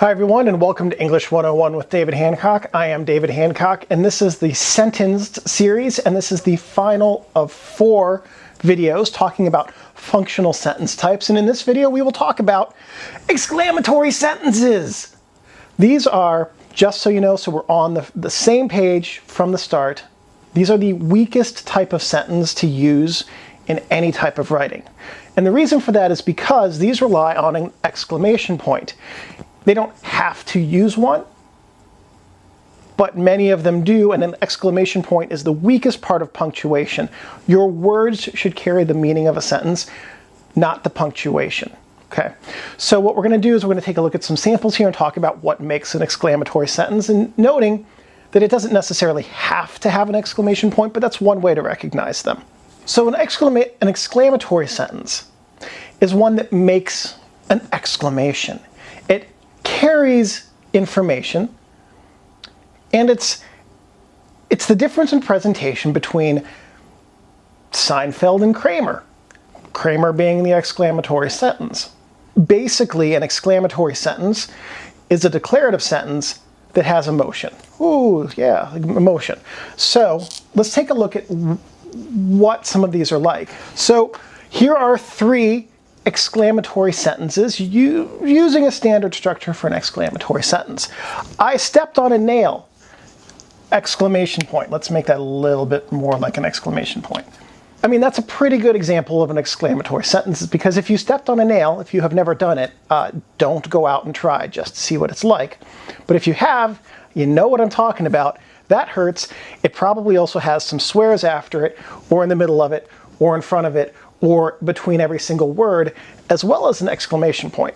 Hi everyone, and welcome to English 101 with David Hancock. I am David Hancock, and this is the Sentenced series, and this is the final of 4 videos talking about functional sentence types. And in this video, we will talk about exclamatory sentences. These are, just so you know, so we're on the same page from the start, these are the weakest type of sentence to use in any type of writing. And the reason for that is because these rely on an exclamation point. They don't have to use one, but many of them do, and an exclamation point is the weakest part of punctuation. Your words should carry the meaning of a sentence, not the punctuation. Okay, so what we're going to do is we're going to take a look at some samples here and talk about what makes an exclamatory sentence, and noting that it doesn't necessarily have to have an exclamation point, but that's one way to recognize them. So an exclamatory sentence is one that makes an exclamation. It carries information, and it's the difference in presentation between Seinfeld and Kramer. Kramer being the exclamatory sentence. Basically, an exclamatory sentence is a declarative sentence that has emotion. Ooh, yeah, emotion. So let's take a look at what some of these are like. So here are 3 exclamatory sentences using a standard structure for an exclamatory sentence. I stepped on a nail! Exclamation point. Let's make that a little bit more like an exclamation point. I mean, that's a pretty good example of an exclamatory sentence, because if you stepped on a nail, if you have never done it, don't go out and try just to see what it's like. But if you have, you know what I'm talking about. That hurts. It probably also has some swears after it, or in the middle of it, or in front of it, or between every single word, as well as an exclamation point.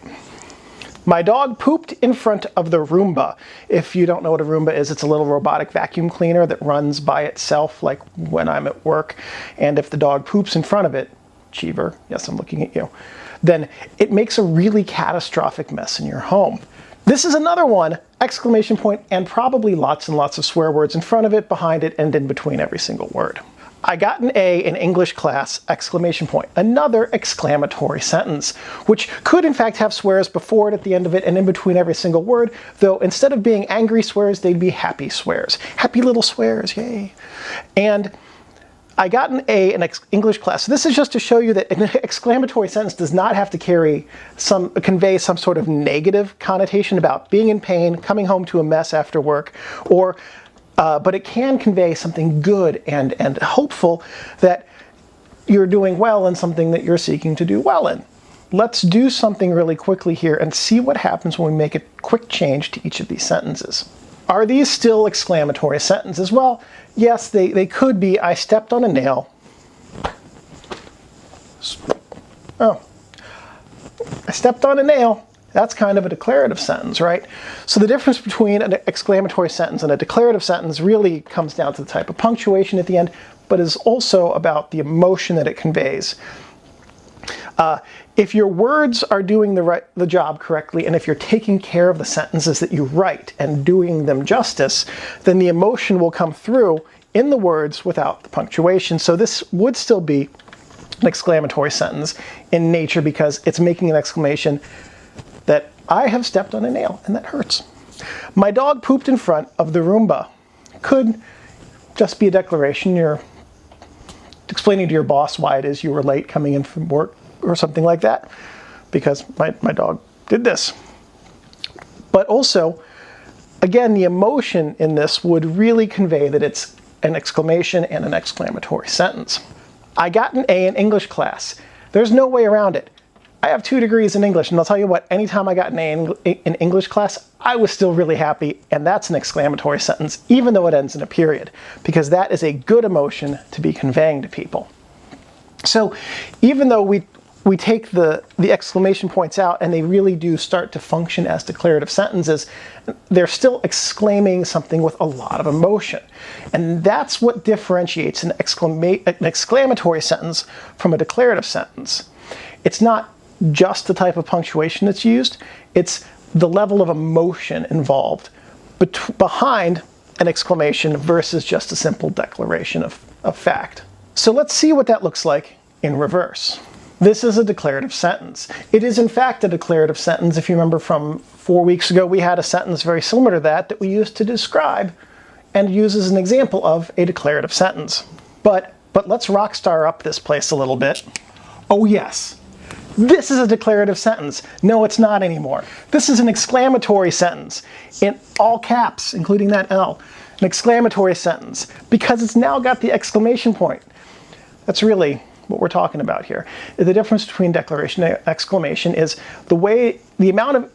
My dog pooped in front of the Roomba. If you don't know what a Roomba is, it's a little robotic vacuum cleaner that runs by itself, like when I'm at work. And if the dog poops in front of it, Cheever, yes, I'm looking at you, then it makes a really catastrophic mess in your home. This is another one, exclamation point, and probably lots and lots of swear words in front of it, behind it, and in between every single word. I got an A in English class! Exclamation point. Another exclamatory sentence, which could in fact have swears before it, at the end of it, and in between every single word, though instead of being angry swears, they'd be happy swears. Happy little swears, yay. And I got an A in English class. So this is just to show you that an exclamatory sentence does not have to convey some sort of negative connotation about being in pain, coming home to a mess after work, or but it can convey something good and hopeful that you're doing well in something that you're seeking to do well in. Let's do something really quickly here and see what happens when we make a quick change to each of these sentences. Are these still exclamatory sentences? Well, yes, they could be. I stepped on a nail. Oh, I stepped on a nail. That's kind of a declarative sentence, right? So the difference between an exclamatory sentence and a declarative sentence really comes down to the type of punctuation at the end, but is also about the emotion that it conveys. If your words are doing the job correctly, and if you're taking care of the sentences that you write and doing them justice, then the emotion will come through in the words without the punctuation. So this would still be an exclamatory sentence in nature, because it's making an exclamation that I have stepped on a nail, and that hurts. My dog pooped in front of the Roomba. Could just be a declaration. You're explaining to your boss why it is you were late coming in from work or something like that, because my dog did this. But also, again, the emotion in this would really convey that it's an exclamation and an exclamatory sentence. I got an A in English class. There's no way around it. I have 2 degrees in English, and I'll tell you what, anytime I got an A in English class, I was still really happy, and that's an exclamatory sentence, even though it ends in a period, because that is a good emotion to be conveying to people. So even though we take the exclamation points out, and they really do start to function as declarative sentences, they're still exclaiming something with a lot of emotion. And that's what differentiates an exclamatory sentence from a declarative sentence. It's not just the type of punctuation that's used, it's the level of emotion involved behind an exclamation versus just a simple declaration of fact. So let's see what that looks like in reverse. This is a declarative sentence. It is in fact a declarative sentence. If you remember from 4 weeks ago, we had a sentence very similar to that we used to describe and use as an example of a declarative sentence. But let's rock star up this place a little bit. Oh yes, this is a declarative sentence. No, it's not anymore. This is an exclamatory sentence in all caps, including that L. An exclamatory sentence, because it's now got the exclamation point. That's really what we're talking about here. The difference between declaration and exclamation is the amount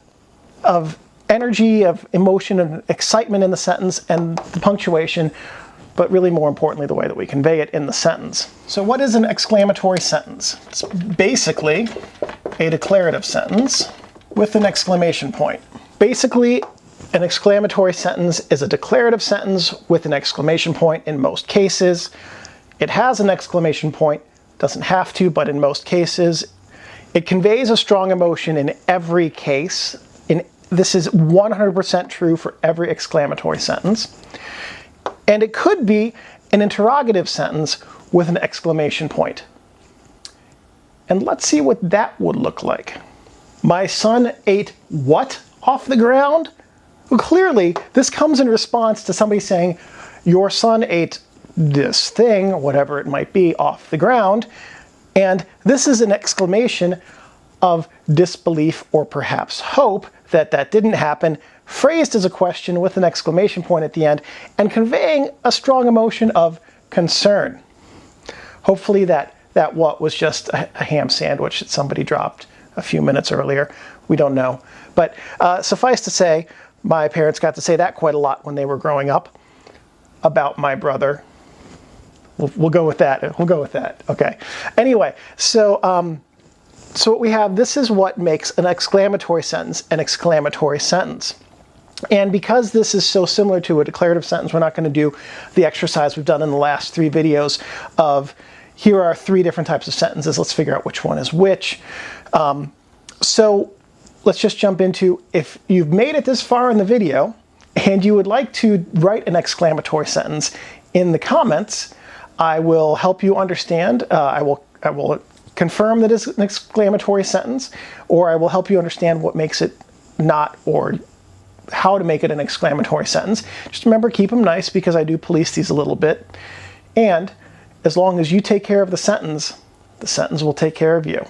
of energy, of emotion, and excitement in the sentence and the punctuation, but really more importantly, the way that we convey it in the sentence. So what is an exclamatory sentence? It's basically a declarative sentence with an exclamation point. Basically, an exclamatory sentence is a declarative sentence with an exclamation point in most cases. It has an exclamation point, doesn't have to, but in most cases. It conveys a strong emotion in every case. This is 100% true for every exclamatory sentence. And it could be an interrogative sentence with an exclamation point. And let's see what that would look like. My son ate what off the ground? Well, clearly, this comes in response to somebody saying, your son ate this thing, whatever it might be, off the ground. And this is an exclamation of disbelief or perhaps hope that that didn't happen, phrased as a question with an exclamation point at the end, and conveying a strong emotion of concern. Hopefully that what was just a ham sandwich that somebody dropped a few minutes earlier. We don't know. But suffice to say, my parents got to say that quite a lot when they were growing up about my brother. We'll go with that. We'll go with that. Okay. Anyway, so what we have, this is what makes an exclamatory sentence an exclamatory sentence. And because this is so similar to a declarative sentence, we're not going to do the exercise we've done in the last 3 videos of here are 3 different types of sentences. Let's figure out which one is which. So let's just jump into, if you've made it this far in the video and you would like to write an exclamatory sentence in the comments, I will help you understand. I will confirm that it's an exclamatory sentence, or I will help you understand what makes it not, or how to make it an exclamatory sentence. Just remember, keep them nice, because I do police these a little bit. And as long as you take care of the sentence will take care of you.